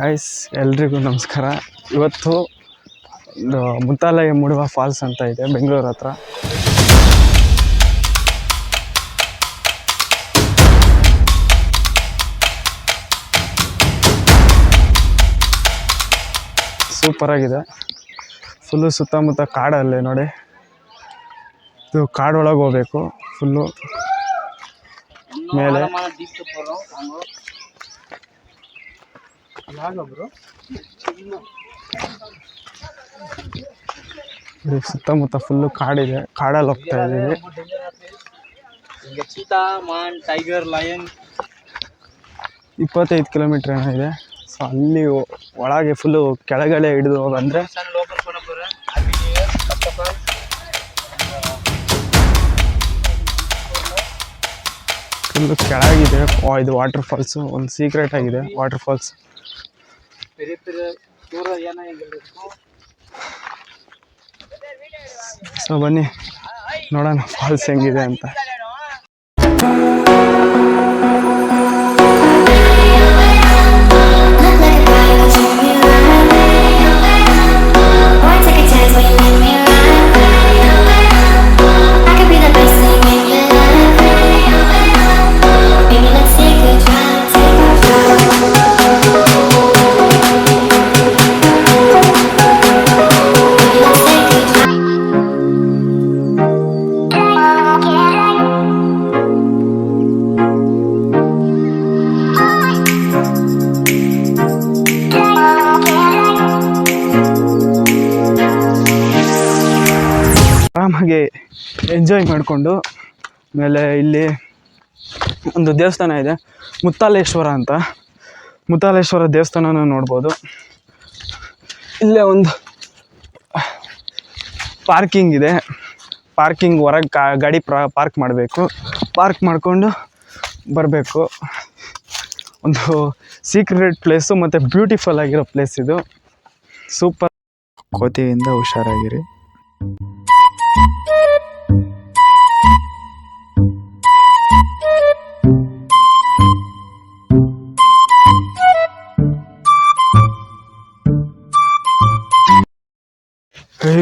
Guys ಎಲ್ರಿಗೂ ನಮಸ್ಕಾರ. ಇವತ್ತು ಮುತ್ತಾಲಯ ಮುಡುವ ಫಾಲ್ಸ್ ಅಂತ ಇದೆ ಬೆಂಗಳೂರು ಹತ್ರ. ಸೂಪರ್ ಆಗಿದೆ. ಫುಲ್ಲು ಸುತ್ತಮುತ್ತ ಕಾಡಲ್ಲೇ ನೋಡಿ. ಇದು ಕಾಡೊಳಗೆ ಹೋಗ್ಬೇಕು. ಫುಲ್ಲು ಮೇಲೆ ಸುತ್ತಮುತ್ತ ಫುಲ್ಲು ಕಾಡಿದೆ. ಕಾಡಲ್ಲಿ ಹೋಗ್ತಾ ಇದ್ದೀವಿ. ಚೀತಾ, ಮಾನ್, ಟೈಗರ್, ಲಯನ್ 25 ಕಿಲೋಮೀಟ್ರ್ ಏನೋ ಇದೆ. ಸೊ ಅಲ್ಲಿ ಒಳಗೆ ಫುಲ್ಲು ಕೆಳಗಡೆ ಹಿಡಿದು ಹೋಗಂದ್ರೆ ಫುಲ್ಲು ಕೆಳಗಿದೆ. ಇದು ವಾಟರ್ ಫಾಲ್ಸು, ಒಂದು ಸೀಕ್ರೆಟ್ ಆಗಿದೆ ವಾಟರ್ ಫಾಲ್ಸ್. ಸೊ ಬನ್ನಿ ನೋಡೋಣ ಫಾಲ್ಸ್ ಹೆಂಗಿದೆ ಅಂತ. ಆರಾಮಾಗಿ ಎಂಜಾಯ್ ಮಾಡಿಕೊಂಡು ಆಮೇಲೆ ಇಲ್ಲಿ ಒಂದು ದೇವಸ್ಥಾನ ಇದೆ, ಮುತ್ತಾಲೇಶ್ವರ ಅಂತ. ಮುತ್ತಾಲೇಶ್ವರ ದೇವಸ್ಥಾನನೂ ನೋಡ್ಬೋದು. ಇಲ್ಲೇ ಒಂದು ಪಾರ್ಕಿಂಗ್ ಇದೆ. ಪಾರ್ಕಿಂಗ್ ಹೊರಗೆ ಗಾಡಿ ಪಾರ್ಕ್ ಮಾಡಬೇಕು. ಪಾರ್ಕ್ ಮಾಡಿಕೊಂಡು ಬರಬೇಕು. ಒಂದು ಸೀಕ್ರೆಟ್ ಪ್ಲೇಸು ಮತ್ತು ಬ್ಯೂಟಿಫುಲ್ ಆಗಿರೋ ಪ್ಲೇಸ್ ಇದು. ಸೂಪರ್. ಕೋತಿಯಿಂದ ಹುಷಾರಾಗಿರಿ.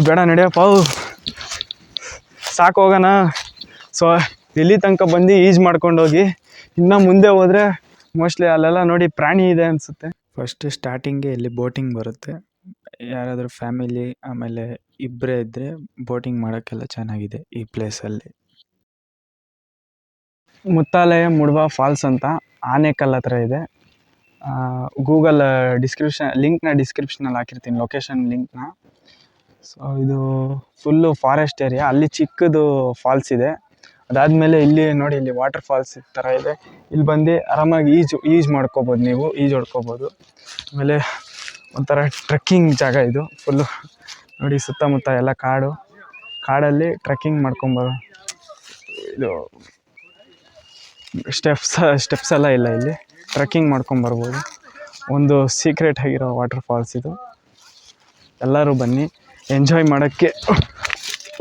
ಬೇಡ ನಡೆಯಪ್ಪ, ಸಾಕು ಹೋಗೋಣ. ಸೊ ಇಲ್ಲಿ ತನಕ ಬಂದು ಈಜು ಮಾಡ್ಕೊಂಡೋಗಿ ಇನ್ನೂ ಮುಂದೆ ಹೋದರೆ ಮೋಸ್ಟ್ಲಿ ಅಲ್ಲೆಲ್ಲ ನೋಡಿ ಪ್ರಾಣಿ ಇದೆ ಅನಿಸುತ್ತೆ. ಫಸ್ಟ್ ಸ್ಟಾರ್ಟಿಂಗ್ಗೆ ಇಲ್ಲಿ ಬೋಟಿಂಗ್ ಬರುತ್ತೆ. ಯಾರಾದರೂ ಫ್ಯಾಮಿಲಿ ಆಮೇಲೆ ಇಬ್ಬರೇ ಇದ್ದರೆ ಬೋಟಿಂಗ್ ಮಾಡೋಕ್ಕೆಲ್ಲ ಚೆನ್ನಾಗಿದೆ ಈ ಪ್ಲೇಸಲ್ಲಿ. ಮುತ್ತಾಲಯ ಮುಡುವ ಫಾಲ್ಸ್ ಅಂತ ಆನೇಕಲ್ ಹತ್ರ ಇದೆ. ಗೂಗಲ್ ಡಿಸ್ಕ್ರಿಪ್ಷನಲ್ಲಿ ಹಾಕಿರ್ತೀನಿ ಲೊಕೇಶನ್ ಲಿಂಕ್ನ. ಸೊ ಇದು ಫುಲ್ಲು ಫಾರೆಸ್ಟ್ ಏರಿಯಾ. ಅಲ್ಲಿ ಚಿಕ್ಕದು ಫಾಲ್ಸ್ ಇದೆ. ಅದಾದಮೇಲೆ ಇಲ್ಲಿ ನೋಡಿ, ಇಲ್ಲಿ ವಾಟರ್ ಫಾಲ್ಸ್ ಥರ ಇದೆ. ಇಲ್ಲಿ ಬಂದು ಆರಾಮಾಗಿ ಈಜು ಮಾಡ್ಕೋಬೋದು, ನೀವು ಈಜು ಹೊಡ್ಕೋಬೋದು. ಆಮೇಲೆ ಒಂಥರ ಟ್ರೆಕ್ಕಿಂಗ್ ಜಾಗ ಇದು. ಫುಲ್ಲು ನೋಡಿ ಸುತ್ತಮುತ್ತ ಎಲ್ಲ ಕಾಡಲ್ಲಿ ಟ್ರೆಕ್ಕಿಂಗ್ ಮಾಡ್ಕೊಂಬರೋ ಇದು ಸ್ಟೆಪ್ಸ್ ಎಲ್ಲ ಇಲ್ಲ. ಇಲ್ಲಿ ಟ್ರೆಕ್ಕಿಂಗ್ ಮಾಡ್ಕೊಂಬರ್ಬೋದು. ಒಂದು ಸೀಕ್ರೆಟ್ ಆಗಿರೋ ವಾಟರ್ ಫಾಲ್ಸ್ ಇದು. ಎಲ್ಲರೂ ಬನ್ನಿ, ಎಂಜಾಯ್ ಮಾಡೋಕ್ಕೆ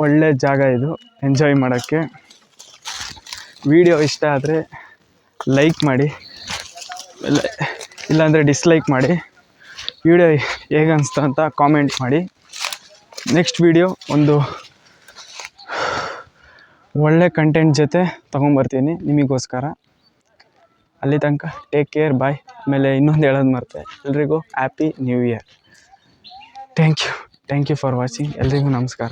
ಒಳ್ಳೆ ಜಾಗ ಇದು. ಎಂಜಾಯ್ ಮಾಡೋಕ್ಕೆ. ವಿಡಿಯೋ ಇಷ್ಟ ಆದರೆ ಲೈಕ್ ಮಾಡಿ, ಇಲ್ಲಾಂದರೆ ಡಿಸ್ಲೈಕ್ ಮಾಡಿ. ವಿಡಿಯೋ ಹೇಗೆ ಅನಿಸ್ತು ಅಂತ ಕಾಮೆಂಟ್ ಮಾಡಿ. ನೆಕ್ಸ್ಟ್ ವಿಡಿಯೋ ಒಂದು ಒಳ್ಳೆ ಕಂಟೆಂಟ್ ಜೊತೆ ತೊಗೊಂಬರ್ತೀನಿ ನಿಮಗೋಸ್ಕರ. ಅಲ್ಲಿ ತನಕ ಟೇಕ್ ಕೇರ್, ಬಾಯ್. ಆಮೇಲೆ ಇನ್ನೊಂದು ಹೇಳೋದು ಮರ್ತೆ, ಎಲ್ರಿಗೂ happy new year. Thank you for watching. ಎಲ್ರಿಗೂ ನಮಸ್ಕಾರ.